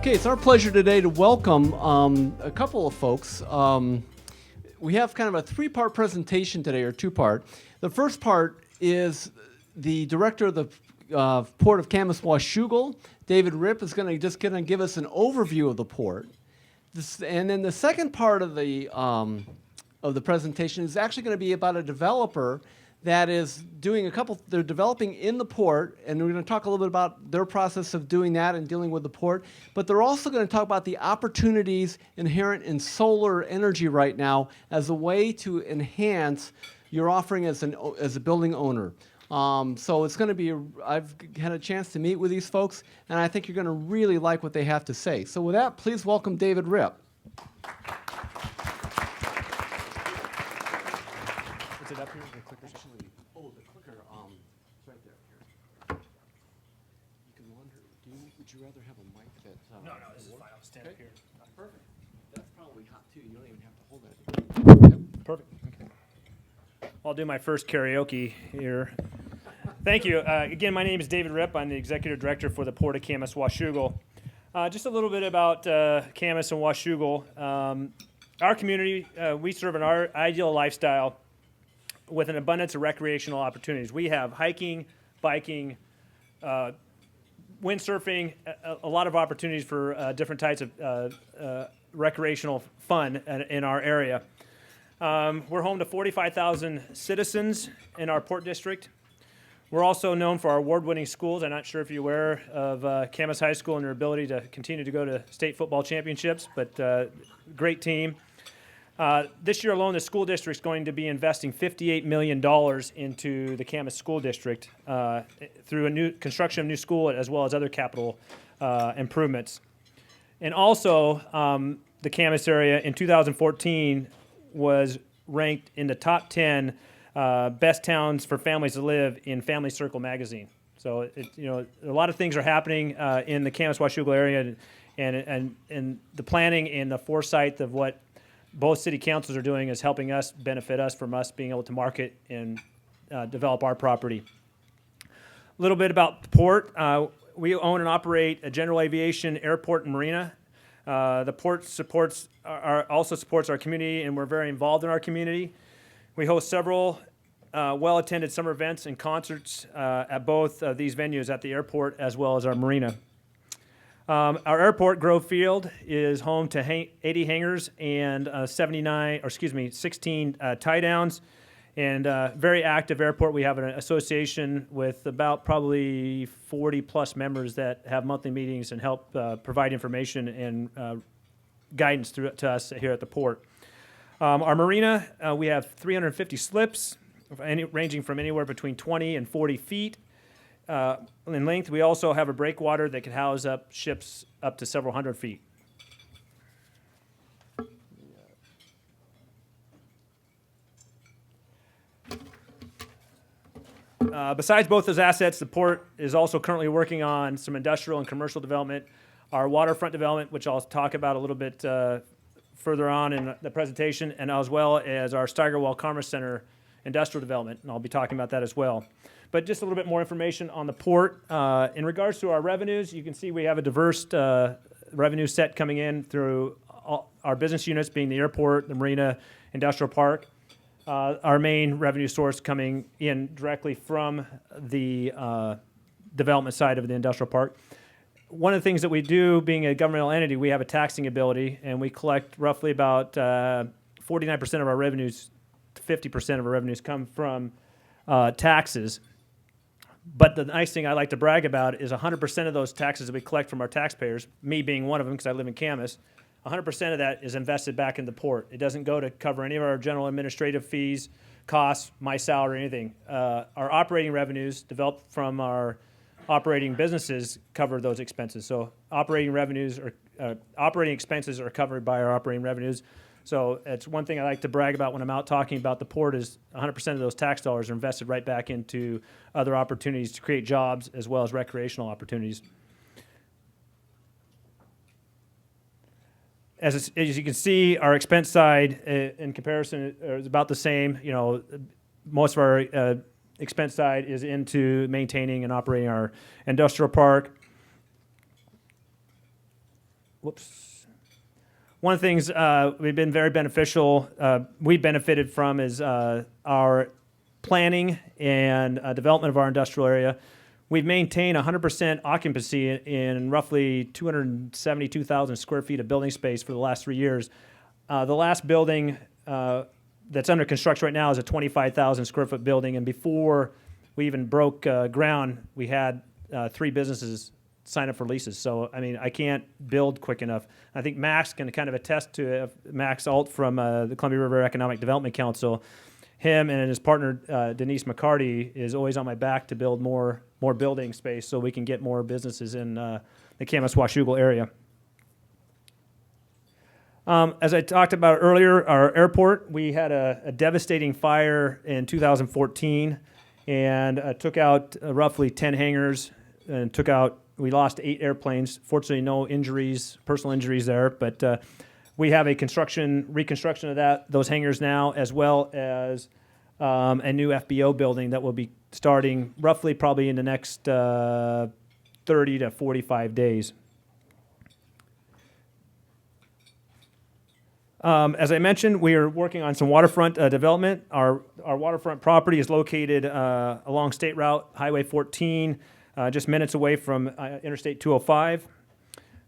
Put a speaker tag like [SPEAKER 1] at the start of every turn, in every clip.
[SPEAKER 1] Okay, it's our pleasure today to welcome a couple of folks. We have kind of a three-part presentation today, or two-part. The first part is the director of the Port of Camas Washougal, David Ripp, is going to give us an overview of the port. And then the second part of the presentation is actually going to be about a developer that is doing they're developing in the port, and we're going to talk a little bit about their process of doing that and dealing with the port, but they're also going to talk about the opportunities inherent in solar energy right now as a way to enhance your offering as a building owner. So it's going to be, I've had a chance to meet with these folks, and I think you're going to really like what they have to say. So with that, please welcome David Ripp. Is it up here? The clicker? Actually, the clicker, it's right there. Here. You can wonder, would you rather have a mic that...
[SPEAKER 2] No, this is fine. I'll stand up here.
[SPEAKER 1] Perfect. That's probably hot, too. You don't even have to hold that. Yep.
[SPEAKER 2] Perfect. Okay. I'll do my first karaoke here. Thank you. Again, my name is David Ripp. I'm the Executive Director for the Port of Camas Washougal. Just a little bit about Camas and Washougal. Our community, we serve an ideal lifestyle with an abundance of recreational opportunities. We have hiking, biking, windsurfing, a lot of opportunities for different types of recreational fun in our area. We're home to 45,000 citizens in our port district. We're also known for our award-winning schools. I'm not sure if you're aware of Camas High School and their ability to continue to go to state football championships, but great team. This year alone, the school district is going to be investing $58 million into the Camas School District through construction of new school as well as other capital improvements. And also, the Camas area in 2014 was ranked in the top 10 best towns for families to live in Family Circle magazine. So, a lot of things are happening in the Camas Washougal area, and the planning and the foresight of what both city councils are doing is helping us benefit us from us being able to market and develop our property. A little bit about the port. We own and operate a general aviation airport and marina. The port also supports our community, and we're very involved in our community. We host several well-attended summer events and concerts at both of these venues at the airport as well as our marina. Our airport, Grove Field, is home to 80 hangars and 16 tie-downs, and very active airport. We have an association with about probably 40-plus members that have monthly meetings and help provide information and guidance to us here at the port. Our marina, we have 350 slips, ranging from anywhere between 20 and 40 feet. In length. We also have a breakwater that can house up ships up to several hundred feet. Besides both those assets, the port is also currently working on some industrial and commercial development. Our waterfront development, which I'll talk about a little bit further on in the presentation, and as well as our Steigerwald Commerce Center industrial development, and I'll be talking about that as well. But just a little bit more information on the port. In regards to our revenues, you can see we have a diverse revenue set coming in through our business units, being the airport, the marina, industrial park. Our main revenue source coming in directly from the development side of the industrial park. One of the things that we do, being a governmental entity, we have a taxing ability, and we collect roughly about 49% of our revenues, 50% of our revenues come from taxes. But the nice thing I like to brag about is 100% of those taxes that we collect from our taxpayers, me being one of them because I live in Camas, 100% of that is invested back in the port. It doesn't go to cover any of our general administrative fees, costs, my salary, anything. Our operating revenues developed from our operating businesses cover those expenses. So operating expenses are covered by our operating revenues. So it's one thing I like to brag about when I'm out talking about the port is 100% of those tax dollars are invested right back into other opportunities to create jobs as well as recreational opportunities. As you can see, our expense side in comparison is about the same. Most of our expense side is into maintaining and operating our industrial park. One of the things we've been very beneficial, we benefited from is our planning and development of our industrial area. We've maintained 100% occupancy in roughly 272,000 square feet of building space for the last 3 years. The last building that's under construction right now is a 25,000 square foot building, and before we even broke ground, we had 3 businesses sign up for leases. So, I mean, I can't build quick enough. I think Max can kind of attest to it. Max Alt from the Columbia River Economic Development Council. Him and his partner, Denise McCarty, is always on my back to build more building space so we can get more businesses in the Camas Washougal area. As I talked about earlier, our airport, we had a devastating fire in 2014 and took out roughly 10 hangars and we lost 8 airplanes. Fortunately, no injuries, personal injuries there, but we have a reconstruction of those hangars now, as well as a new FBO building that will be starting roughly probably in the next 30 to 45 days. As I mentioned, we are working on some waterfront development. Our waterfront property is located along State Route Highway 14, just minutes away from Interstate 205.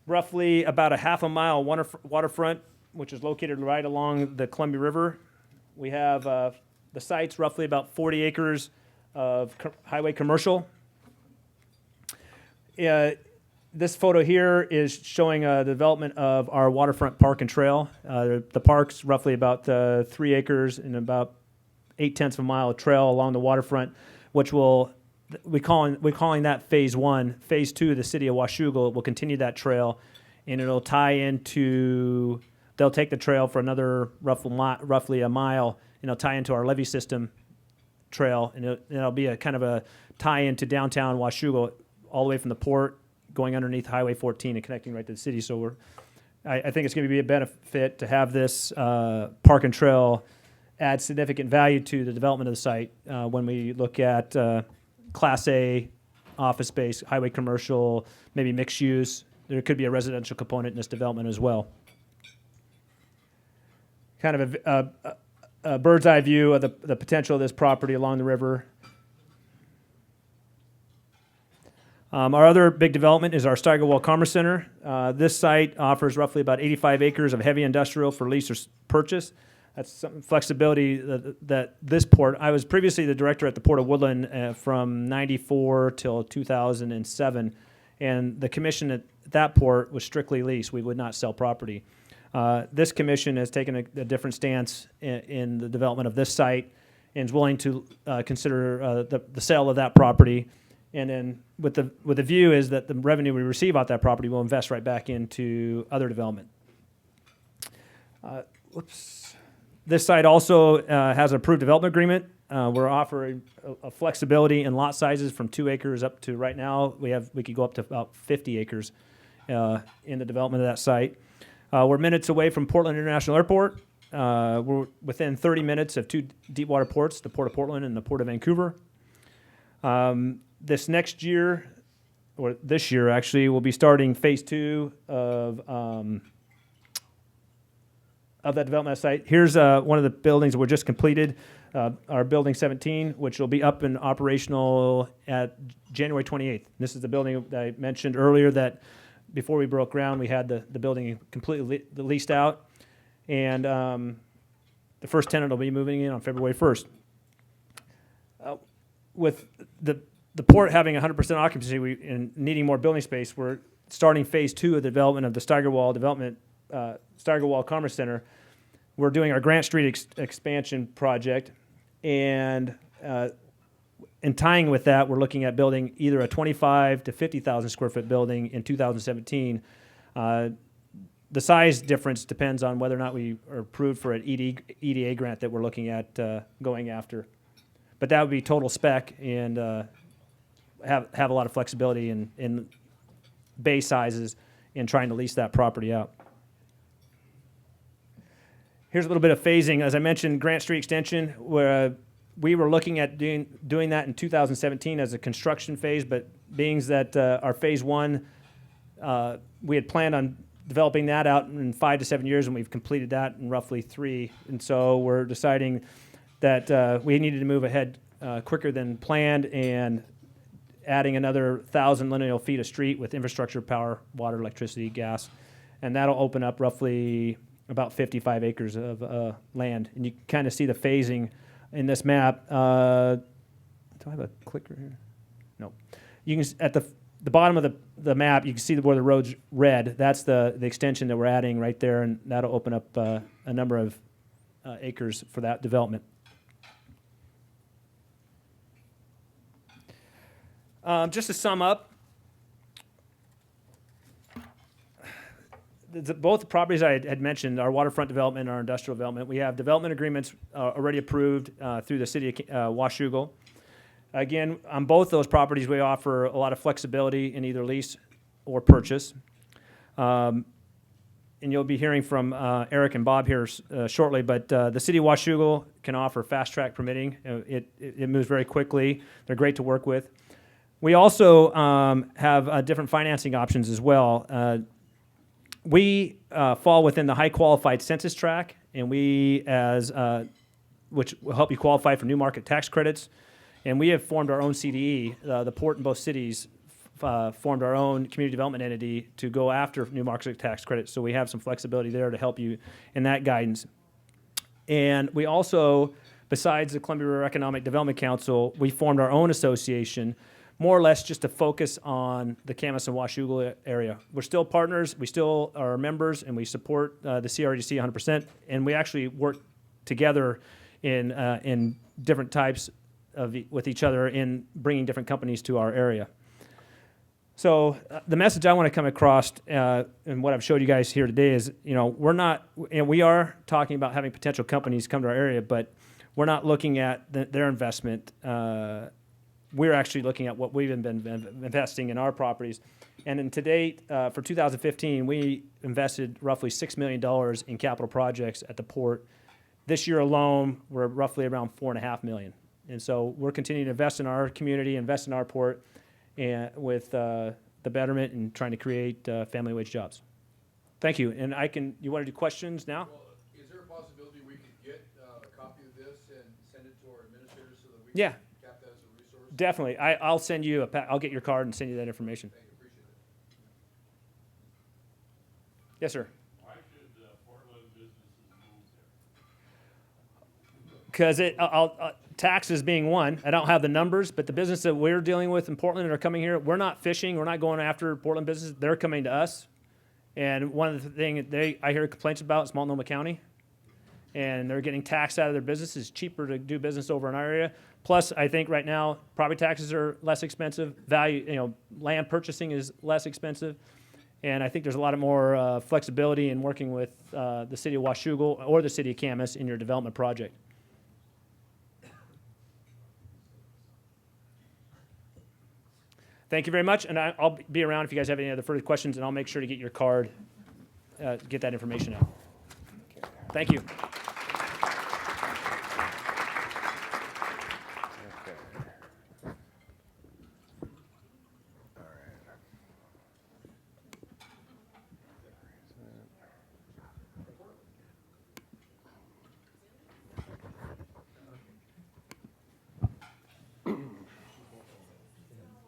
[SPEAKER 2] Roughly about a half a mile waterfront, which is located right along the Columbia River. We have the site's roughly about 40 acres of highway commercial. This photo here is showing the development of our waterfront park and trail. The park's roughly about 3 acres and about 0.8 of a mile of trail along the waterfront, which we're calling that phase 1. Phase 2, the city of Washougal will continue that trail, and it'll tie into. They'll take the trail for another roughly a mile, and it'll tie into our levee system trail, and it'll be a kind of a tie into downtown Washougal, all the way from the port, going underneath Highway 14 and connecting right to the city. So I think it's going to be a benefit to have this park and trail add significant value to the development of the site when we look at Class A office space, highway commercial, maybe mixed use. There could be a residential component in this development as well. Kind of a bird's eye view of the potential of this property along the river. Our other big development is our Steigerwald Commerce Center. This site offers roughly about 85 acres of heavy industrial for lease or purchase. That's some flexibility that this port. I was previously the director at the Port of Woodland from '94 till 2007, and the commission at that port was strictly lease. We would not sell property. This commission has taken a different stance in the development of this site and is willing to consider the sale of that property. And then with the view is that the revenue we receive off that property will invest right back into other development. This site also has an approved development agreement. We're offering a flexibility in lot sizes from 2 acres up to right now we could go up to about 50 acres in the development of that site. We're minutes away from Portland International Airport. We're within 30 minutes of 2 deep water ports, the Port of Portland and the Port of Vancouver. This next year, or this year actually, we'll be starting phase 2 of that development site. Here's one of the buildings that were just completed, our building 17, which will be up and operational at January 28th. This is the building that I mentioned earlier that before we broke ground, we had the building completely leased out, and the first tenant will be moving in on February 1st. With the port having 100% occupancy and needing more building space, we're starting phase 2 of the development of the Steigerwald Commerce Center. We're doing our Grant Street expansion project, and in tying with that, we're looking at building either a 25 to 50,000 square foot building in 2017. The size difference depends on whether or not we are approved for an EDA grant that we're looking at going after. But that would be total spec and have a lot of flexibility in bay sizes in trying to lease that property out. Here's a little bit of phasing. As I mentioned, Grant Street Extension, where we were looking at doing that in 2017 as a construction phase, but being that our phase 1, we had planned on developing that out in 5 to 7 years, and we've completed that in roughly 3. And so we're deciding that we needed to move ahead quicker than planned, and adding another 1,000 lineal feet of street with infrastructure, power, water, electricity, gas, and that'll open up roughly about 55 acres of land. And you can kind of see the phasing in this map. Do I have a clicker here? No. You can at the bottom of the map, you can see where the road's red. That's the extension that we're adding right there, and that'll open up a number of acres for that development. Just to sum up, both the properties I had mentioned, our waterfront development and our industrial development, we have development agreements already approved through the city of Washougal. Again, on both those properties, we offer a lot of flexibility in either lease or purchase. And you'll be hearing from Eric and Bob here shortly, but the city of Washougal can offer fast-track permitting. It moves very quickly. They're great to work with. We also have different financing options as well. We fall within the high qualified census tract, and which will help you qualify for new market tax credits. And we have formed our own CDE. The port in both cities formed our own community development entity to go after new market tax credits. So we have some flexibility there to help you in that guidance. And we also, besides the Columbia River Economic Development Council, we formed our own association, more or less just to focus on the Camas and Washougal area. We're still partners, we still are members, and we support the CRDC 100%, and we actually work together in different types with each other in bringing different companies to our area. So the message I want to come across, and what I've showed you guys here today is, we are talking about having potential companies come to our area, but we're not looking at their investment. We're actually looking at what we've been investing in our properties. And to date, for 2015, we invested roughly $6 million in capital projects at the port. This year alone, we're roughly around $4.5 million. And so we're continuing to invest in our community, invest in our port, and with the betterment and trying to create family wage jobs. Thank you. And you want to do questions now?
[SPEAKER 3] Well, is there a possibility we could get a copy of this and send it to our administrators so that we
[SPEAKER 2] Yeah.
[SPEAKER 3] can cap that as a resource?
[SPEAKER 2] Definitely. I'll send you I'll get your card and send you that information.
[SPEAKER 3] Thank you, appreciate it.
[SPEAKER 2] Yes, sir.
[SPEAKER 4] Why should Portland businesses move there?
[SPEAKER 2] Because taxes being one, I don't have the numbers, but the business that we're dealing with in Portland and are coming here, we're not fishing, we're not going after Portland businesses, they're coming to us. And one of the things I hear complaints about is Multnomah County, and they're getting taxed out of their business. It's cheaper to do business over in our area. Plus, I think right now, property taxes are less expensive, land purchasing is less expensive, and I think there's a lot of more flexibility in working with the city of Washougal or the city of Camas in your development project. Thank you very much, and I'll be around if you guys have any other further questions, and I'll make sure to get your card, get that information out. Thank you.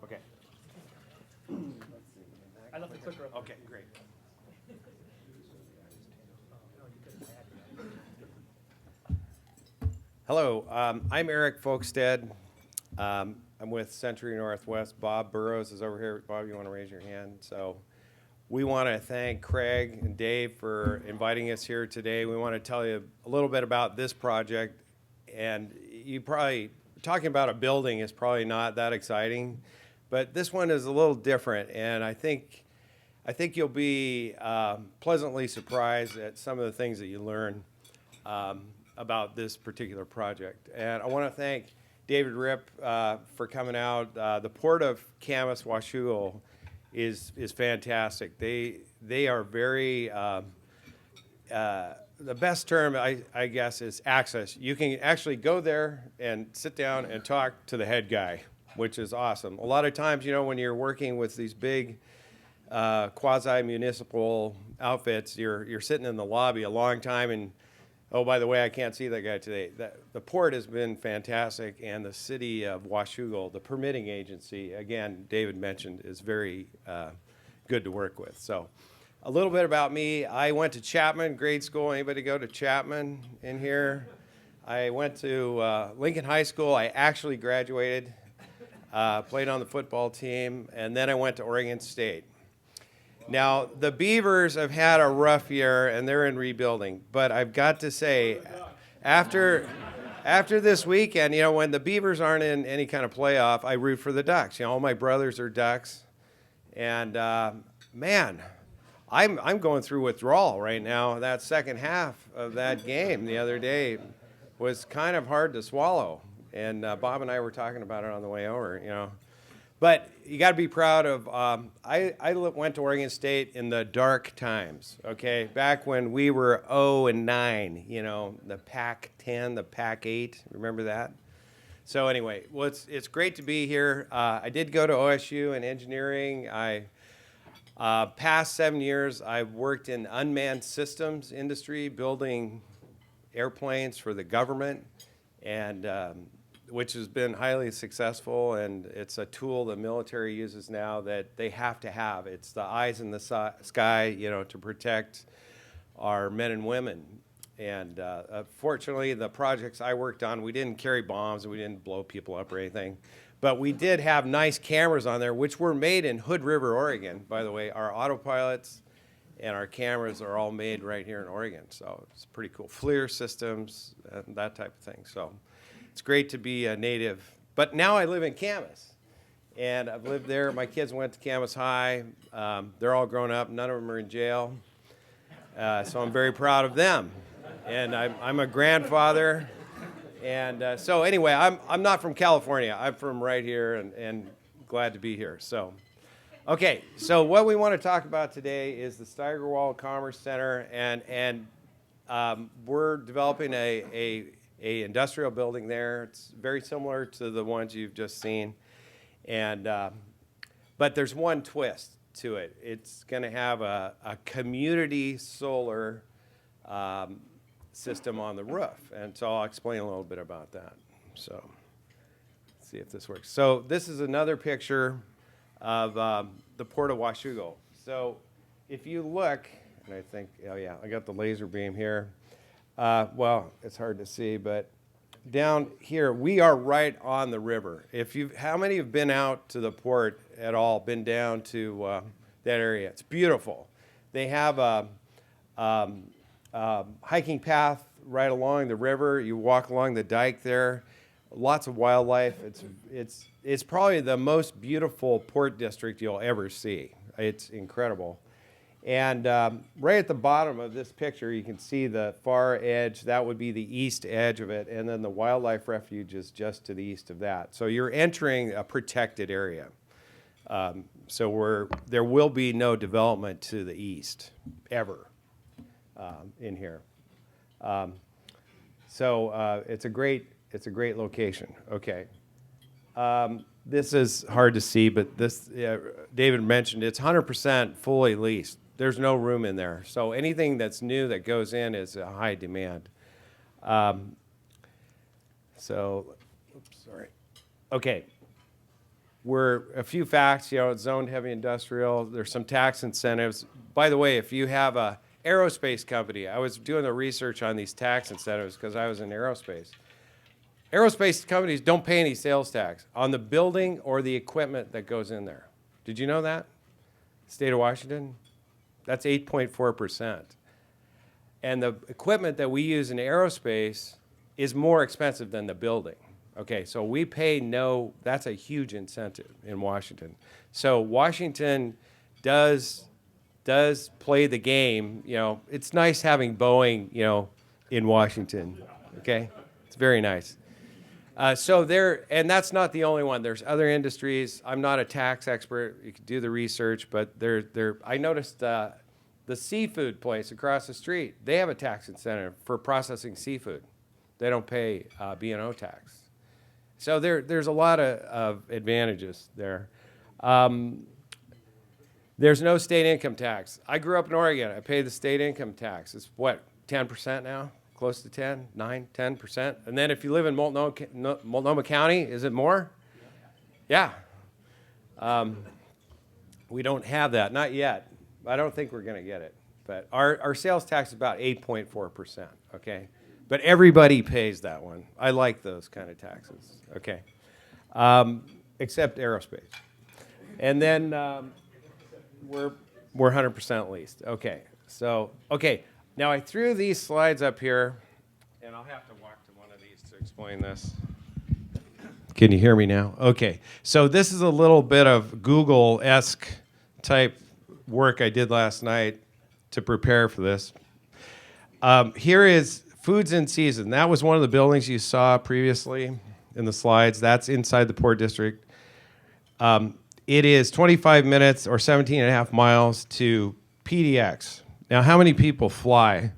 [SPEAKER 4] Okay.
[SPEAKER 2] I left the clicker up.
[SPEAKER 4] Okay, great. Hello, I'm Eric Folkestad. I'm with Century Northwest. Bob Burrows is over here. Bob, you want to raise your hand? So we want to thank Craig and Dave for inviting us here today. We want to tell you a little bit about this project. And you probably, talking about a building is probably not that exciting, but this one is a little different. And I think you'll be pleasantly surprised at some of the things that you learn about this particular project. And I want to thank David Ripp for coming out. The Port of Camas Washougal is fantastic. They are very, the best term I guess is access. You can actually go there and sit down and talk to the head guy, which is awesome. A lot of times, when you're working with these big quasi-municipal outfits, you're sitting in the lobby a long time, and oh, by the way, I can't see that guy today. The port has been fantastic, and the city of Washougal, the permitting agency, again, David mentioned, is very good to work with. So a little bit about me. I went to Chapman grade school. Anybody go to Chapman in here? I went to Lincoln High School. I actually graduated, played on the football team, and then I went to Oregon State. Now, the Beavers have had a rough year, and they're in rebuilding. But I've got to say, after this weekend, you know, when the Beavers aren't in any kind of playoff, I root for the Ducks. You know, all my brothers are Ducks. And, man, I'm going through withdrawal right now. That second half of that game the other day was kind of hard to swallow. And Bob and I were talking about it on the way over, you know. But you got to be proud of, I went to Oregon State in the dark times, okay? Back when we were 0-9, you know, the Pac-10, the Pac-8, remember that? So anyway, well, it's great to be here. I did go to OSU in engineering. Past 7 years, I've worked in unmanned systems industry, building airplanes for the government, and which has been highly successful, and it's a tool the military uses now that they have to have. It's the eyes in the sky, you know, to protect our men and women. And fortunately, the projects I worked on, we didn't carry bombs, we didn't blow people up or anything, but we did have nice cameras on there, which were made in Hood River, Oregon. By the way, our autopilots and our cameras are all made right here in Oregon, so it's pretty cool. FLIR systems, and that type of thing. So it's great to be a native. But now I live in Camas, and I've lived there. My kids went to Camas High. They're all grown up. None of them are in jail. So I'm very proud of them. And I'm a grandfather. And so anyway, I'm not from California. I'm from right here, and glad to be here. So, okay, so what we want to talk about today is the Steigerwald Commerce Center, and we're developing a industrial building there. It's very similar to the ones you've just seen, and but there's one twist to it. It's going to have a community solar system on the roof, and so I'll explain a little bit about that. So let's see if this works. So this is another picture of the Port of Washougal. So if you look, and I think, oh yeah, I got the laser beam here. Well, it's hard to see, but down here, we are right on the river. How many have been out to the port at all, been down to that area? It's beautiful. They have a hiking path right along the river. You walk along the dike there. Lots of wildlife. It's probably the most beautiful port district you'll ever see. It's incredible. And right at the bottom of this picture, you can see the far edge. That would be the east edge of it, and then the wildlife refuge is just to the east of that. So you're entering a protected area. So there will be no development to the east ever in here. So it's a great location. Okay. This is hard to see, but this David mentioned it's 100% fully leased. There's no room in there. So anything that's new that goes in is a high demand. Okay. We're a few facts, you know, it's zoned heavy industrial. There's some tax incentives. By the way, if you have a aerospace company, I was doing the research on these tax incentives because I was in aerospace. Aerospace companies don't pay any sales tax on the building or the equipment that goes in there. Did you know that? State of Washington? That's 8.4%. And the equipment that we use in aerospace is more expensive than the building. Okay, so we pay that's a huge incentive in Washington. So Washington does play the game, you know. It's nice having Boeing, you know, in Washington, okay? It's very nice. And that's not the only one. There's other industries. I'm not a tax expert. You can do the research, but I noticed the seafood place across the street, they have a tax incentive for processing seafood. They don't pay B&O tax. So there's a lot of advantages there. There's no state income tax. I grew up in Oregon. I pay the state income tax. It's what, 10% now? Close to 10, 9, 10%? And then if you live in Multnomah County, is it more? Yeah. We don't have that, not yet. I don't think we're going to get it. But our sales tax is about 8.4%, okay? But everybody pays that one. I like those kind of taxes, okay? Except aerospace. And then we're 100% leased. Okay, so, okay. Now I threw these slides up here, and I'll have to walk to one of these to explain this. Can you hear me now? Okay, so this is a little bit of Google-esque type work I did last night to prepare for this. Here is Foods in Season. That was one of the buildings you saw previously in the slides. That's inside the Port District. It is 25 minutes or 17 and a half miles to PDX. Now, how many people fly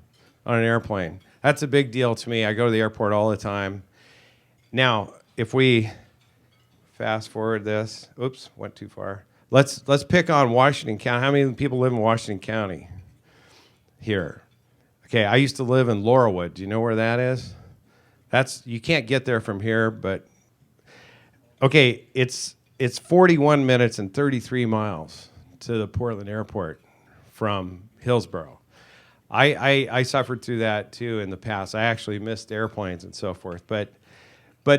[SPEAKER 4] on an airplane? That's a big deal to me. I go to the airport all the time. Now, if we fast forward this, oops, went too far. Let's pick on Washington County. How many people live in Washington County here? Okay, I used to live in Laurelwood. Do you know where that is? You can't get there from here, but okay, it's 41 minutes and 33 miles to the Portland airport from Hillsborough. I suffered through that too in the past. I actually missed airplanes and so forth. But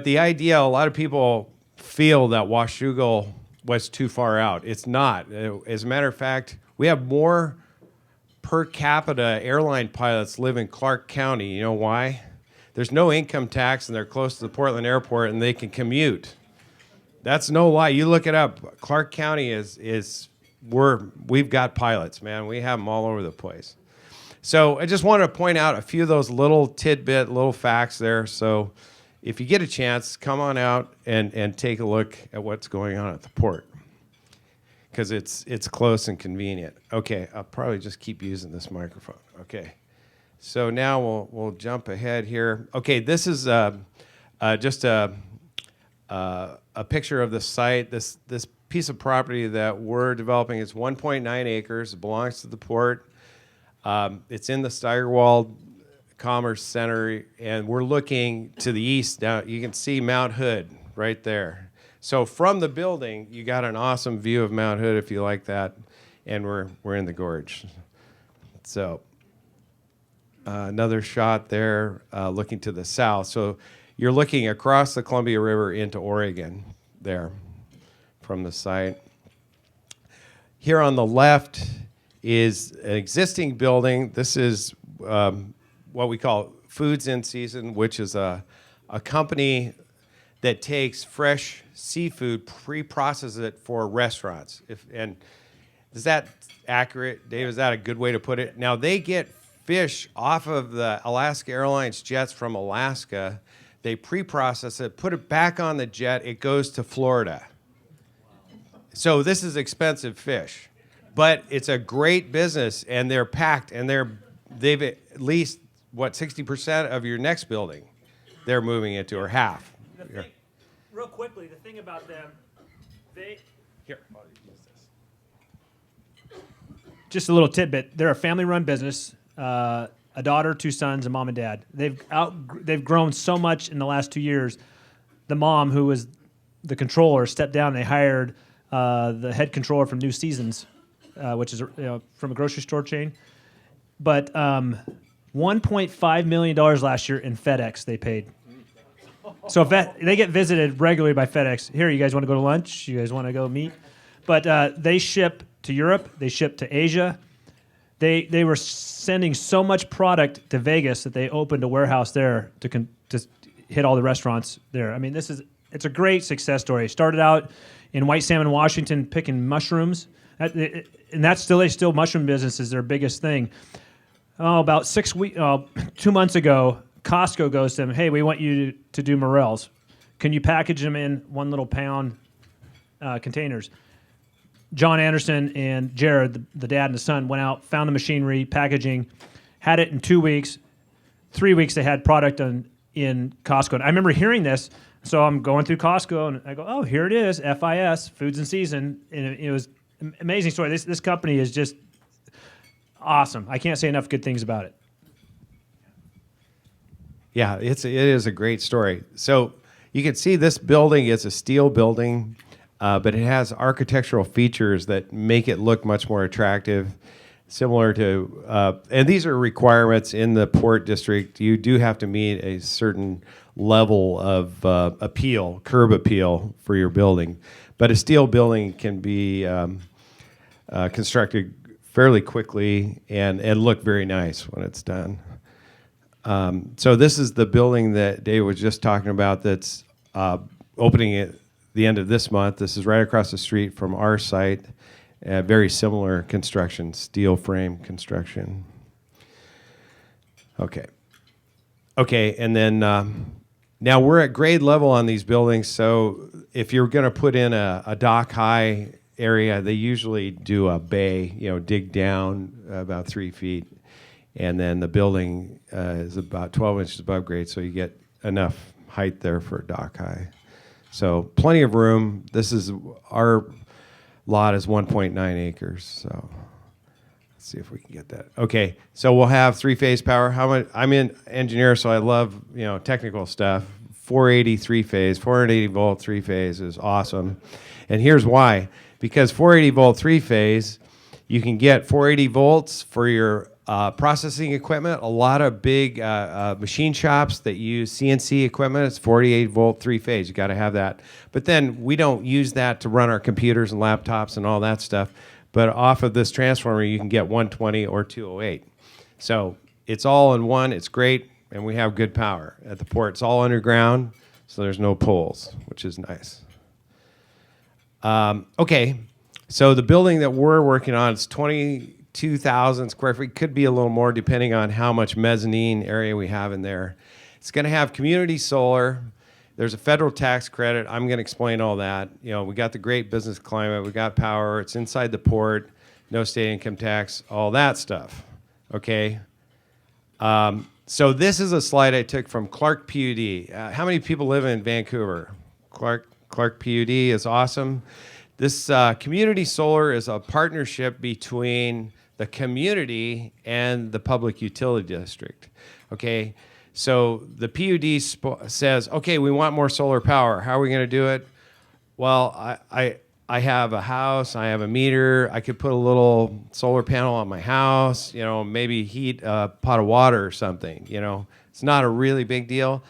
[SPEAKER 4] the idea, a lot of people feel that Washougal was too far out. It's not. As a matter of fact, we have more per capita airline pilots live in Clark County. You know why? There's no income tax and they're close to the Portland airport and they can commute. That's no lie. You look it up. Clark County we've got pilots, man. We have them all over the place. So I just wanted to point out a few of those little facts there. So if you get a chance, come on out and take a look at what's going on at the port, because it's close and convenient. Okay, I'll probably just keep using this microphone. Okay, so now we'll jump ahead here. Okay, this is just a picture of the site. This piece of property that we're developing is 1.9 acres. It belongs to the port. It's in the Steigerwald Commerce Center, and we're looking to the east. Now you can see Mount Hood right there. So from the building, you got an awesome view of Mount Hood if you like that, and we're in the gorge. So another shot there, looking to the south. So you're looking across the Columbia River into Oregon there from the site. Here on the left is an existing building. This is what we call Foods in Season, which is a company that takes fresh seafood, pre-processes it for restaurants. And is that accurate, Dave? Is that a good way to put it? Now, they get fish off of the Alaska Airlines jets from Alaska. They pre-process it, put it back on the jet. It goes to Florida. So this is expensive fish, but it's a great business, and they're packed, and they've at least, 60% of your next building they're moving into, or half.
[SPEAKER 2] Real quickly, the thing about them,
[SPEAKER 4] Here, I'll use this.
[SPEAKER 2] just a little tidbit. They're a family-run business. A daughter, 2 sons, and mom and dad. They've grown so much in the last 2 years. The mom, who was the controller, stepped down, and they hired the head controller from New Seasons, which is from a grocery store chain. But $1.5 million last year in FedEx they paid. So they get visited regularly by FedEx. Here, you guys want to go to lunch? You guys want to go meet? But they ship to Europe. They ship to Asia. They were sending so much product to Vegas that they opened a warehouse there to hit all the restaurants there. I mean, it's a great success story. Started out in White Salmon, Washington, picking mushrooms, and that's still mushroom business is their biggest thing. About 2 months ago, Costco goes to them, hey, we want you to do morels. Can you package them in 1 little pound containers? John Anderson and Jared, the dad and the son, went out, found the machinery, packaging, had it in 2 weeks. 3 weeks they had product in Costco. And I remember hearing this, so I'm going through Costco, and I go, oh, here it is, FIS, Foods in Season. And it was amazing story. This company is just awesome. I can't say enough good things about it.
[SPEAKER 4] Yeah, it is a great story. So you can see this building is a steel building, but it has architectural features that make it look much more attractive, similar to, and these are requirements in the Port District. You do have to meet a certain level of curb appeal for your building. But a steel building can be constructed fairly quickly and look very nice when it's done. So this is the building that Dave was just talking about that's opening at the end of this month. This is right across the street from our site. Very similar construction, steel frame construction. Okay, and then now we're at grade level on these buildings, so if you're going to put in a dock high area, they usually do a bay, dig down about 3 feet. And then the building is about 12 inches above grade, so you get enough height there for dock high. So plenty of room. Our lot is 1.9 acres. So let's see if we can get that. Okay, so we'll have 3-phase power. I'm an engineer, so I love technical stuff. 480 3-phase, 480 volt 3-phase is awesome, and here's why. Because 480 volt 3-phase, you can get 480 volts for your processing equipment. A lot of big machine shops that use CNC equipment, it's 48 volt 3-phase. You got to have that. But then we don't use that to run our computers and laptops and all that stuff. But off of this transformer, you can get 120 or 208. So it's all in one. It's great, and we have good power at the port. It's all underground, so there's no poles, which is nice. Okay, so the building that we're working on is 22,000 square feet. Could be a little more depending on how much mezzanine area we have in there. It's going to have community solar. There's a federal tax credit. I'm going to explain all that. We got the great business climate. We got power. It's inside the port. No state income tax. All that stuff. Okay. So this is a slide I took from Clark PUD. How many people live in Vancouver? Clark PUD is awesome. This community solar is a partnership between the community and the public utility district. Okay, so the PUD says, okay, we want more solar power. How are we going to do it? Well, I have a house, I have a meter, I could put a little solar panel on my house, maybe heat a pot of water or something, It's not a really big deal.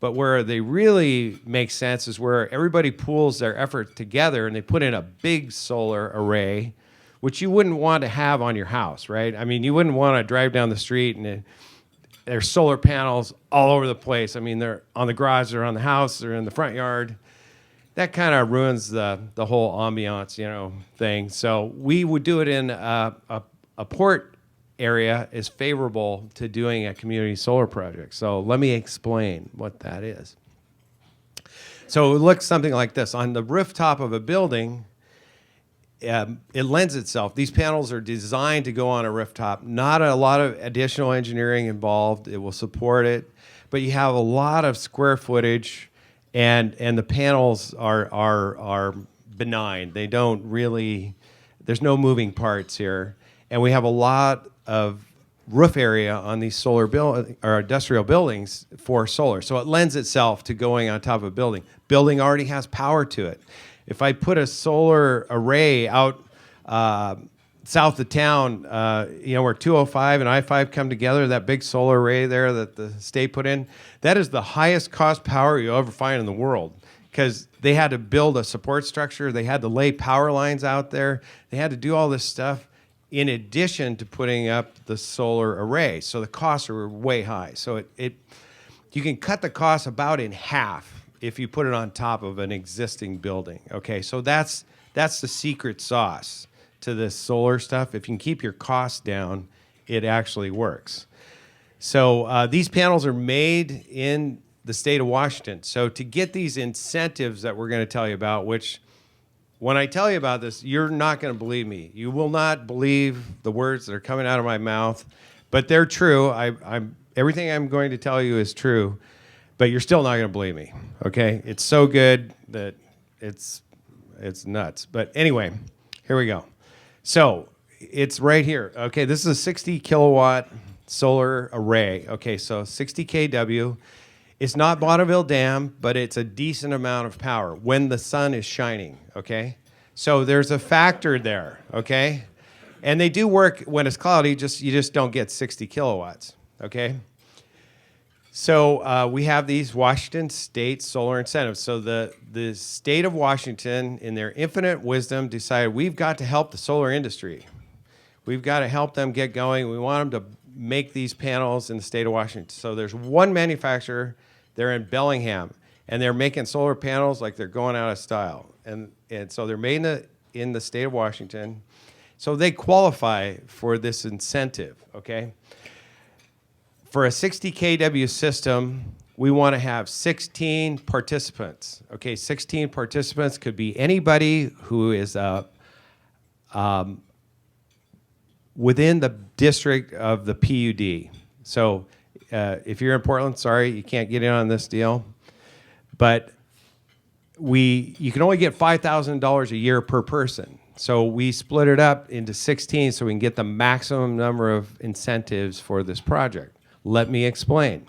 [SPEAKER 4] But where they really make sense is where everybody pools their effort together and they put in a big solar array, which you wouldn't want to have on your house, right? I mean, you wouldn't want to drive down the street and there's solar panels all over the place. I mean, they're on the garage, they're on the house, they're in the front yard. That kind of ruins the whole ambiance, thing. So we would do it in a port area is favorable to doing a community solar project. So let me explain what that is. So it looks something like this. On the rooftop of a building, it lends itself. These panels are designed to go on a rooftop. Not a lot of additional engineering involved. It will support it. But you have a lot of square footage, and the panels are benign. They don't really, there's no moving parts here. And we have a lot of roof area on these solar or industrial buildings for solar. So it lends itself to going on top of a building. Building already has power to it. If I put a solar array out south of town, where 205 and I-5 come together, that big solar array there that the state put in, that is the highest cost power you'll ever find in the world, because they had to build a support structure. They had to lay power lines out there. They had to do all this stuff in addition to putting up the solar array. So the costs are way high. So you can cut the cost about in half if you put it on top of an existing building. Okay, so that's the secret sauce to this solar stuff. If you can keep your costs down, it actually works. So these panels are made in the state of Washington. So to get these incentives that we're going to tell you about, which when I tell you about this, you're not going to believe me. You will not believe the words that are coming out of my mouth, but they're true. Everything I'm going to tell you is true, but you're still not going to believe me. Okay? It's so good that it's nuts. But anyway, here we go. So it's right here. Okay, this is a 60 kilowatt solar array. Okay, so 60 kW. It's not Bonneville Dam, but it's a decent amount of power when the sun is shining. Okay, so there's a factor there. Okay, and they do work when it's cloudy. You just don't get 60 kilowatts. Okay. So we have these Washington State solar incentives. So the state of Washington, in their infinite wisdom, decided we've got to help the solar industry. We've got to help them get going. We want them to make these panels in the state of Washington. So there's one manufacturer. They're in Bellingham, and they're making solar panels like they're going out of style. And so they're made in the state of Washington. So they qualify for this incentive, okay? For a 60 kW system, we want to have 16 participants. Okay, 16 participants could be anybody who is within the district of the PUD. So if you're in Portland, sorry, you can't get in on this deal. But you can only get $5,000 a year per person. So we split it up into 16 so we can get the maximum number of incentives for this project. Let me explain.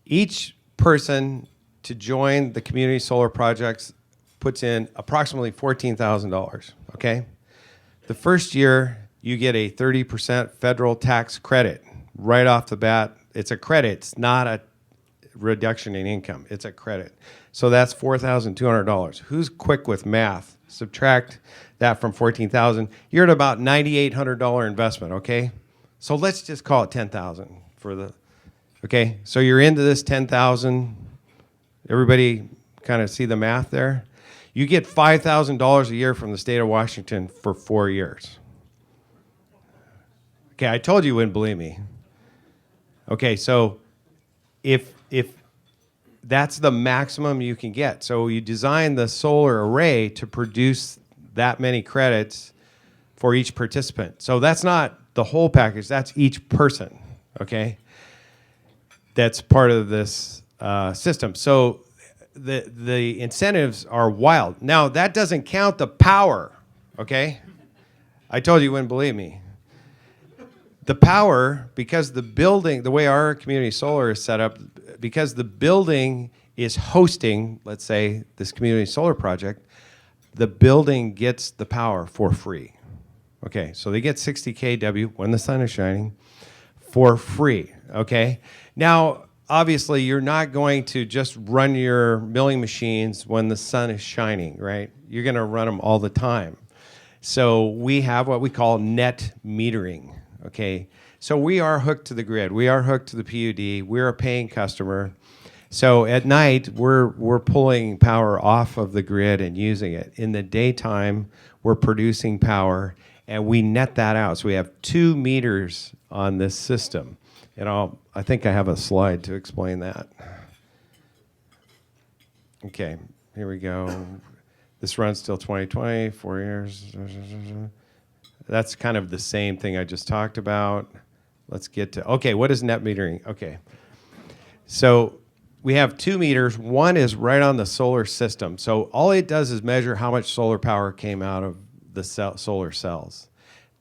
[SPEAKER 4] Each person to join the community solar projects puts in approximately $14,000, okay? The first year, you get a 30% federal tax credit right off the bat. It's a credit. It's not a reduction in income. It's a credit. So that's $4,200. Who's quick with math? Subtract that from $14,000. You're at about $9,800 investment, okay? So let's just call it $10,000 for the, okay? So you're into this $10,000. Everybody kind of see the math there? You get $5,000 a year from the state of Washington for 4 years. Okay, I told you wouldn't believe me. Okay, so if that's the maximum you can get. So you design the solar array to produce that many credits for each participant. So that's not the whole package, that's each person, okay? That's part of this system. So the incentives are wild. Now, that doesn't count the power, okay? I told you wouldn't believe me. The power, because the building, the way our community solar is set up, because the building is hosting, let's say, this community solar project, the building gets the power for free. Okay, so they get 60 kW when the sun is shining for free, okay? Now, obviously, you're not going to just run your milling machines when the sun is shining, right? You're going to run them all the time. So we have what we call net metering, okay? So we are hooked to the grid. We are hooked to the PUD. We're a paying customer. So at night, we're pulling power off of the grid and using it. In the daytime, we're producing power, and we net that out. So we have 2 meters on this system. And I think I have a slide to explain that. Okay, here we go. This runs till 2020, 4 years. That's kind of the same thing I just talked about. Let's get to, okay, what is net metering? Okay, so we have 2 meters. One is right on the solar system. So all it does is measure how much solar power came out of the solar cells.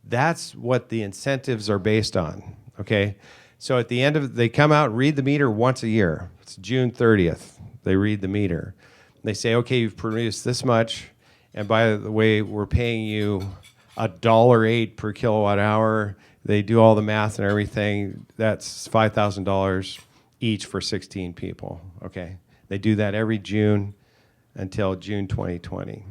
[SPEAKER 4] That's what the incentives are based on, okay? So at the end of it, they come out and read the meter once a year. It's June 30th. They read the meter. They say, okay, you've produced this much, and by the way, we're paying you $1.08 per kilowatt hour. They do all the math and everything. That's $5,000 each for 16 people, okay? They do that every June until June 2020.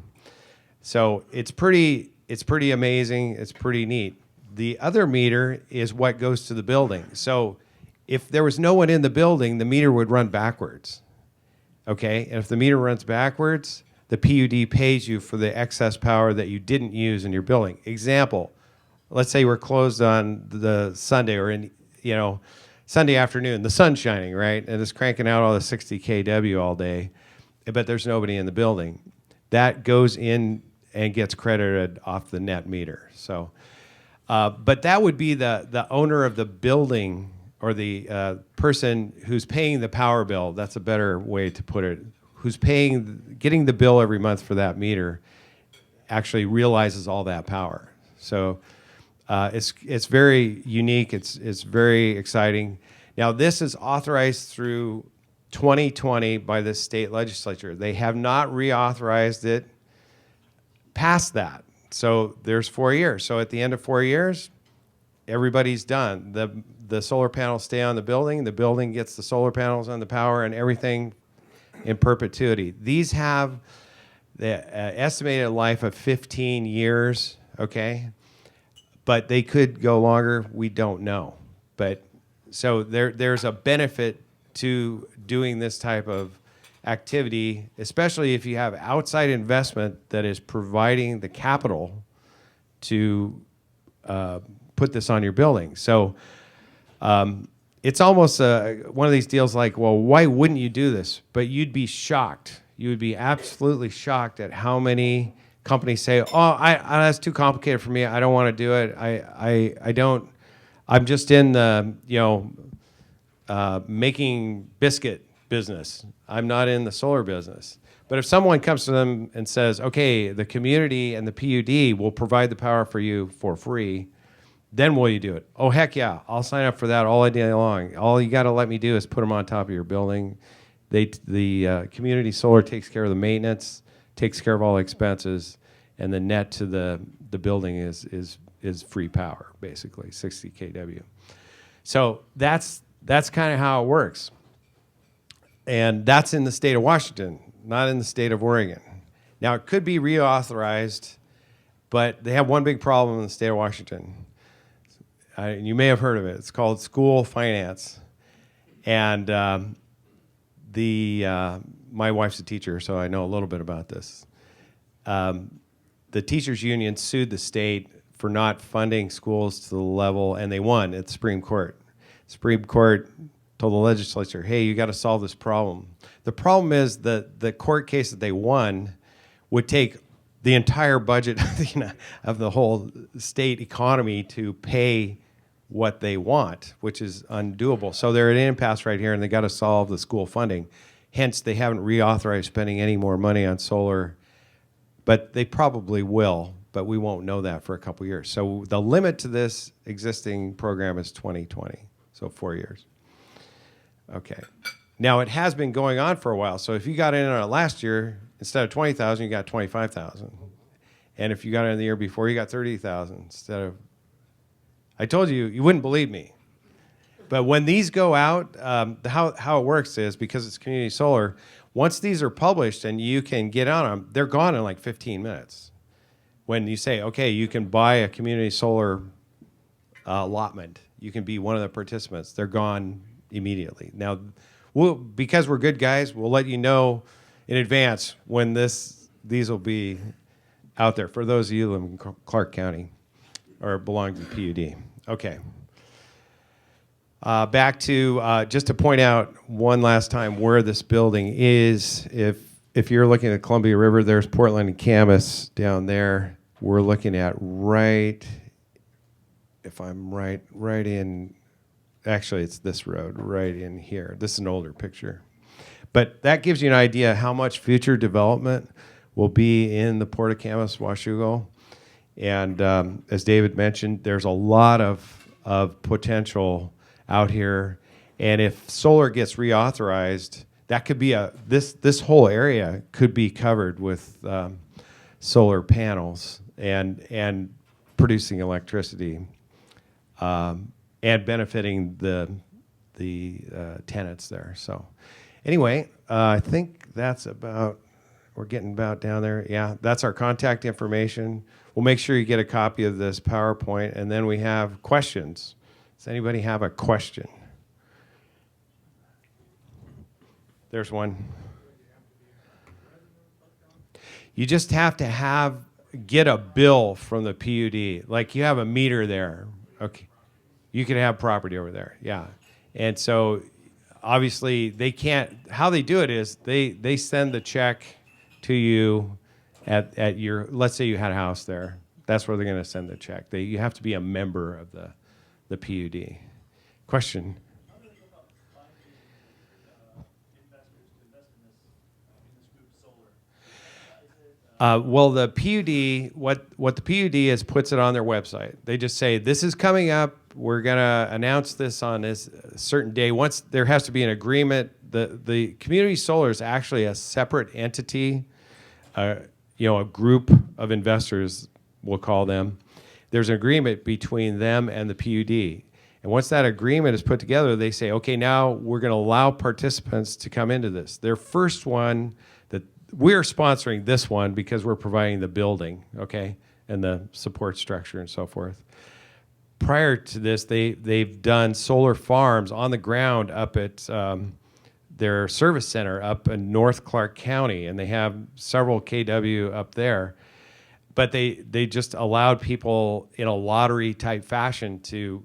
[SPEAKER 4] So it's pretty amazing. It's pretty neat. The other meter is what goes to the building. So if there was no one in the building, the meter would run backwards, okay? And if the meter runs backwards, the PUD pays you for the excess power that you didn't use in your building. Example, let's say we're closed on the Sunday or Sunday afternoon, the sun's shining, right? And it's cranking out all the 60 kW all day, but there's nobody in the building. That goes in and gets credited off the net meter. So, but that would be the owner of the building or the person who's paying the power bill. That's a better way to put it. Who's getting the bill every month for that meter actually realizes all that power. So it's very unique. It's very exciting. Now, this is authorized through 2020 by the state legislature. They have not reauthorized it past that. So there's 4 years. So at the end of 4 years, everybody's done. The solar panels stay on the building gets the solar panels on the power, and everything in perpetuity. These have the estimated life of 15 years, okay? But they could go longer, we don't know. But so there's a benefit to doing this type of activity, especially if you have outside investment that is providing the capital to put this on your building. So it's almost one of these deals like, well, why wouldn't you do this? But you'd be shocked. You would be absolutely shocked at how many companies say, oh, that's too complicated for me. I don't want to do it. I don't. I'm just in the, making biscuit business. I'm not in the solar business. But if someone comes to them and says, okay, the community and the PUD will provide the power for you for free, then will you do it? Oh, heck yeah. I'll sign up for that all day long. All you got to let me do is put them on top of your building. The community solar takes care of the maintenance, takes care of all expenses, and the net to the building is free power, basically, 60 kW. So that's kind of how it works. And that's in the state of Washington, not in the state of Oregon. Now, it could be reauthorized, but they have one big problem in the state of Washington. You may have heard of it. It's called school finance. And my wife's a teacher, so I know a little bit about this. The teachers union sued the state for not funding schools to the level, and they won at the Supreme Court. Supreme Court told the legislature, hey, you got to solve this problem. The problem is that the court case that they won would take the entire budget of the whole state economy to pay what they want, which is undoable. So they're at an impasse right here, and they got to solve the school funding. Hence, they haven't reauthorized spending any more money on solar, but they probably will, but we won't know that for a couple years. So the limit to this existing program is 2020, so 4 years. Okay. Now, it has been going on for a while, so if you got in on it last year, instead of 20,000, you got 25,000. And if you got in the year before, you got 30,000 instead of... I told you, you wouldn't believe me. But when these go out, how it works is, because it's community solar, once these are published and you can get on them, they're gone in like 15 minutes. When you say, okay, you can buy a community solar allotment, you can be one of the participants, they're gone immediately. Now, because we're good guys, we'll let you know in advance when these will be out there, for those of you who live in Clark County or belong to the PUD. Okay. Back to, just to point out one last time where this building is. If you're looking at the Columbia River, there's Portland and Camas down there. We're looking at right in, actually it's this road, right in here. This is an older picture. But that gives you an idea how much future development will be in the Port of Camas Washougal. And as David mentioned, there's a lot of potential out here. And if solar gets reauthorized, that could be this whole area could be covered with solar panels and producing electricity and benefiting the tenants there. So anyway, I think that's about, we're getting about down there. Yeah, that's our contact information. We'll make sure you get a copy of this PowerPoint, and then we have questions. Does anybody have a question? There's one. You just have to get a bill from the PUD. Like you have a meter there. Okay. You can have property over there. Yeah. And so obviously they can't, how they do it is they send the check to you at your, let's say you had a house there. That's where they're going to send the check. You have to be a member of the PUD. Question?
[SPEAKER 2] How do they go about finding investors to invest in this group of solar?
[SPEAKER 4] Well, the PUD, what the PUD is, puts it on their website. They just say, this is coming up. We're going to announce this on this certain day. Once there has to be an agreement, the community solar is actually a separate entity, a group of investors, we'll call them. There's an agreement between them and the PUD. And once that agreement is put together, they say, okay, now we're going to allow participants to come into this. Their first one, we're sponsoring this one because we're providing the building, okay, and the support structure and so forth. Prior to this, they've done solar farms on the ground up at their service center up in North Clark County, and they have several KW up there. But they just allowed people in a lottery type fashion to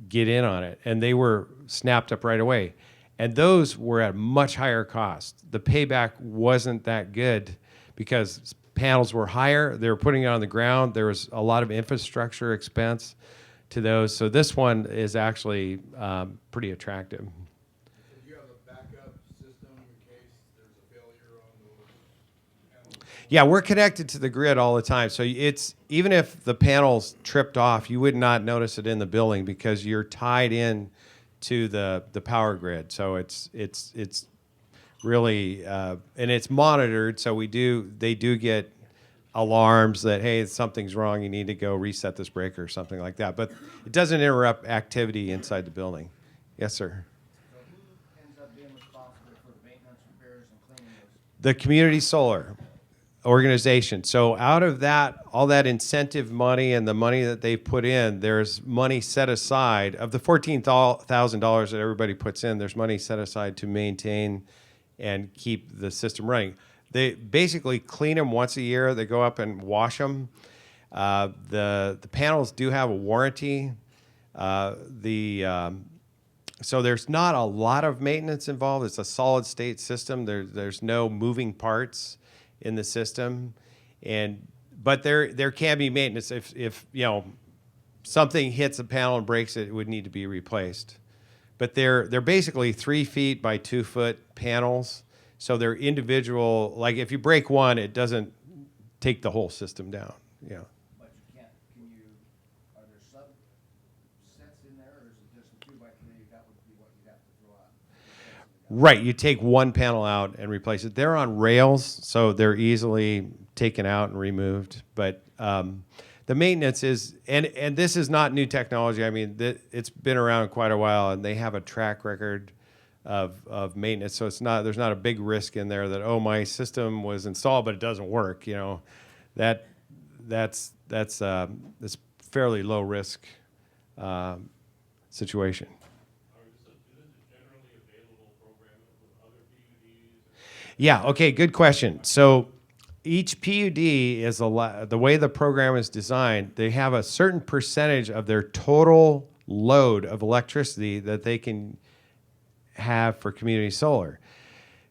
[SPEAKER 4] get in on it, and they were snapped up right away. And those were at much higher cost. The payback wasn't that good because panels were higher. They were putting it on the ground. There was a lot of infrastructure expense to those. So this one is actually pretty attractive.
[SPEAKER 3] Do you have a backup system in case there's a failure on those panels?
[SPEAKER 4] Yeah, we're connected to the grid all the time. So it's even if the panels tripped off, you would not notice it in the building because you're tied in to the power grid. So it's really and it's monitored. So they do get alarms that, hey, something's wrong, you need to go reset this breaker or something like that. But it doesn't interrupt activity inside the building. Yes, sir.
[SPEAKER 5] So who ends up being responsible for the maintenance, repairs, and cleaning those?
[SPEAKER 4] The community solar organization. So out of that, all that incentive money and the money that they've put in, there's money set aside. Of the $14,000 that everybody puts in, there's money set aside to maintain and keep the system running. They basically clean them once a year. They go up and wash them. The panels do have a warranty. So there's not a lot of maintenance involved. It's a solid state system. There's no moving parts in the system, but there can be maintenance if something hits a panel and breaks it, it would need to be replaced. But they're basically 3 feet by 2 foot panels, so they're individual. Like if you break one, it doesn't take the whole system down. Yeah.
[SPEAKER 5] But you can't, are there subsets in there, or is it just a 2 by 3? That would be what you'd have to throw out.
[SPEAKER 4] Right, you take one panel out and replace it. They're on rails, so they're easily taken out and removed. But the maintenance is, and this is not new technology. I mean, it's been around quite a while, and they have a track record of maintenance. So there's not a big risk in there that, oh, my system was installed but it doesn't work. That's fairly low risk situation. Yeah, okay, good question. So each PUD is the way the program is designed, they have a certain percentage of their total load of electricity that they can have for community solar.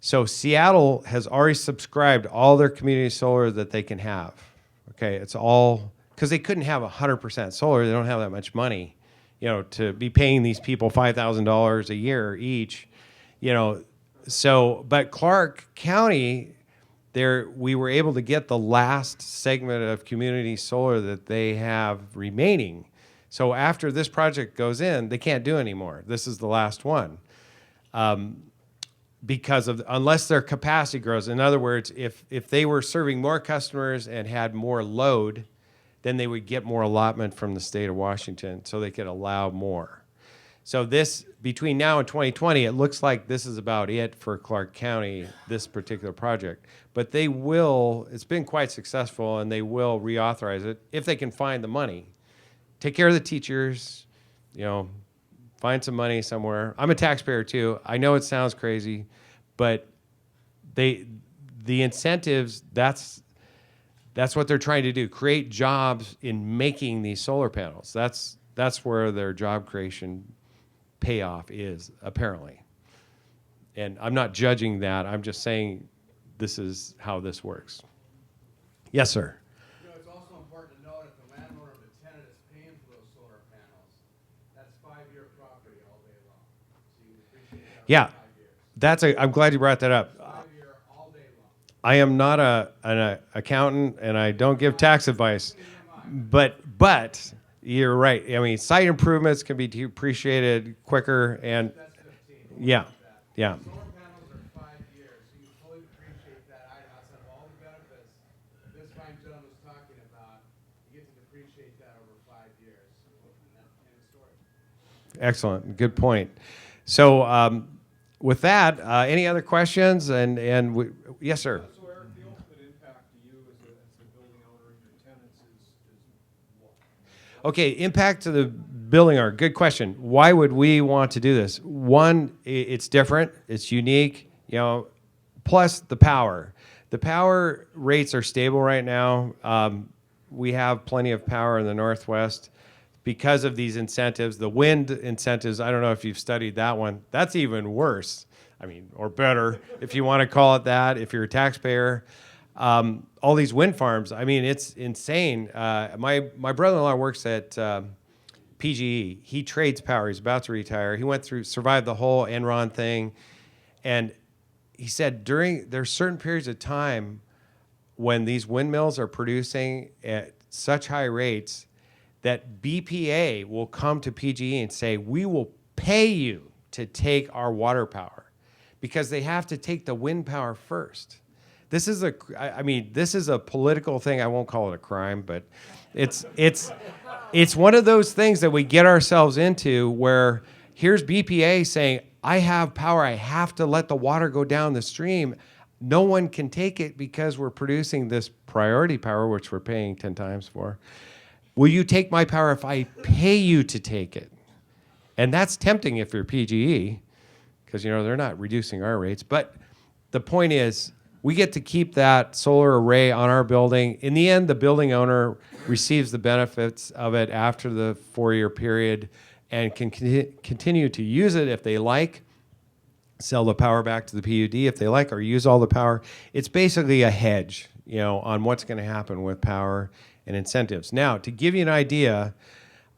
[SPEAKER 4] So Seattle has already subscribed all their community solar that they can have. Okay, it's all, because they couldn't have 100% solar, they don't have that much money, to be paying these people $5,000 a year each, So, but Clark County, we were able to get the last segment of community solar that they have remaining. So after this project goes in, they can't do anymore. This is the last one. Unless their capacity grows. In other words, if they were serving more customers and had more load, then they would get more allotment from the state of Washington so they could allow more. So this, between now and 2020, it looks like this is about it for Clark County, this particular project. But it's been quite successful, and they will reauthorize it if they can find the money. Take care of the teachers, find some money somewhere. I'm a taxpayer too. I know it sounds crazy, but the incentives, that's what they're trying to do, create jobs in making these solar panels. That's where their job creation payoff is, apparently. And I'm not judging that. I'm just saying this is how this works. Yes, sir.
[SPEAKER 3] It's also important to know that the landowner of the tenant is paying for those solar panels. That's 5-year property all day long. So you appreciate that.
[SPEAKER 4] Yeah,
[SPEAKER 3] 5 years.
[SPEAKER 4] I'm glad you brought that up.
[SPEAKER 3] 5-year all day long.
[SPEAKER 4] I am not an accountant, and I don't give tax advice. But you're right. I mean, site improvements can be depreciated quicker, and
[SPEAKER 3] That's 15.
[SPEAKER 4] yeah, yeah.
[SPEAKER 3] Solar panels are 5 years, so you fully depreciate that item outside of all the benefits this fine gentleman was talking about. You get to depreciate that over 5 years. End of story.
[SPEAKER 4] Excellent. Good point. So with that, any other questions? Yes, sir.
[SPEAKER 6] So Eric, the ultimate impact to you as the building owner and your tenants is what?
[SPEAKER 4] Okay, impact to the building owner. Good question. Why would we want to do this? One, it's different. It's unique. You know, plus the power. The power rates are stable right now. We have plenty of power in the Northwest because of these incentives. The wind incentives, I don't know if you've studied that one. That's even worse. I mean, or better, if you want to call it that, if you're a taxpayer. All these wind farms, I mean, it's insane. My brother-in-law works at PGE. He trades power. He's about to retire. He survived the whole Enron thing. And he said there's certain periods of time when these windmills are producing at such high rates that BPA will come to PGE and say, we will pay you to take our water power, because they have to take the wind power first. This is a political thing. I won't call it a crime, but it's one of those things that we get ourselves into where here's BPA saying, I have power. I have to let the water go down the stream. No one can take it because we're producing this priority power, which we're paying 10 times for. Will you take my power if I pay you to take it? And that's tempting if you're PGE, because they're not reducing our rates. But the point is, we get to keep that solar array on our building. In the end, the building owner receives the benefits of it after the 4-year period and can continue to use it if they like, sell the power back to the PUD if they like, or use all the power. It's basically a hedge, on what's going to happen with power and incentives. Now, to give you an idea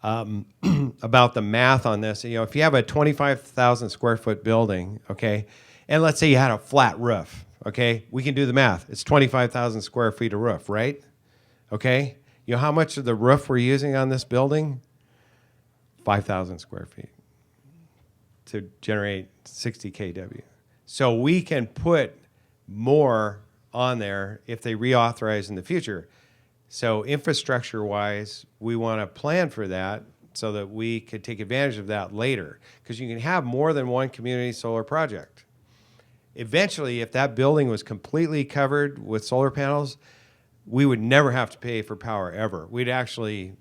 [SPEAKER 4] about the math on this, if you have a 25,000 square foot building, okay, and let's say you had a flat roof, okay, we can do the math. It's 25,000 square feet of roof, right? Okay, how much of the roof we're using on this building? 5,000 square feet to generate 60 kW. So we can put more on there if they reauthorize in the future. So infrastructure-wise, we want to plan for that so that we could take advantage of that later, because you can have more than one community solar project. Eventually, if that building was completely covered with solar panels, we would never have to pay for power ever. We'd actually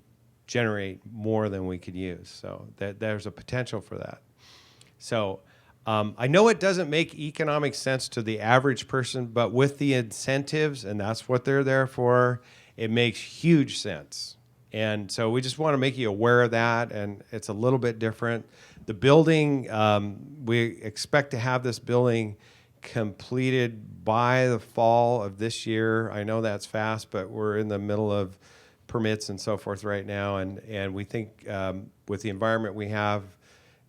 [SPEAKER 4] generate more than we could use. So there's a potential for that. So I know it doesn't make economic sense to the average person, but with the incentives, and that's what they're there for, it makes huge sense. And so we just want to make you aware of that, and it's a little bit different. The building, we expect to have this building completed by the fall of this year. I know that's fast, but we're in the middle of permits and so forth right now, and we think with the environment we have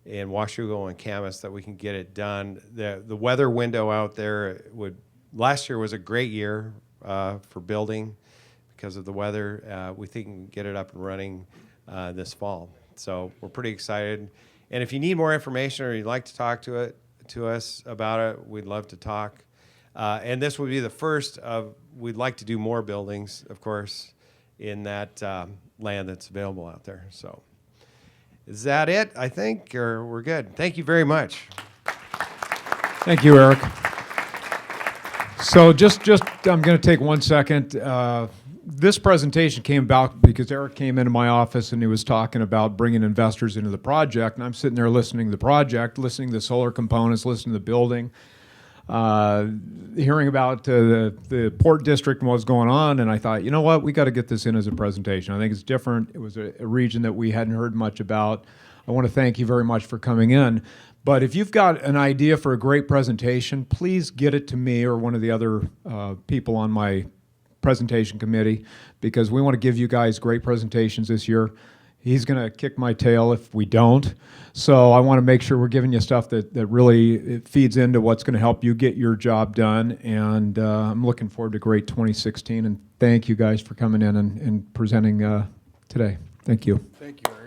[SPEAKER 4] in Washougal and Camas that we can get it done. The weather window out there last year was a great year for building because of the weather. We think we can get it up and running this fall. So we're pretty excited. And if you need more information or you'd like to talk to us about it, we'd love to talk. And this would be the first of, we'd like to do more buildings, of course, in that land that's available out there. So is that it, I think, or we're good? Thank you very much.
[SPEAKER 6] Thank you, Eric. So just I'm going to take 1 second. This presentation came about because Eric came into my office and he was talking about bringing investors into the project, and I'm sitting there listening to the project, listening to the solar components, listening to the building, hearing about the Port District and what's going on, and I thought, you know what, we got to get this in as a presentation. I think it's different. It was a region that we hadn't heard much about. I want to thank you very much for coming in. But if you've got an idea for a great presentation, please get it to me or one of the other people on my presentation committee, because we want to give you guys great presentations this year. He's going to kick my tail if we don't. So I want to make sure we're giving you stuff that really it feeds into what's going to help you get your job done. And I'm looking forward to a great 2016. And thank you guys for coming in and presenting today. Thank you.
[SPEAKER 3] Thank you, Eric.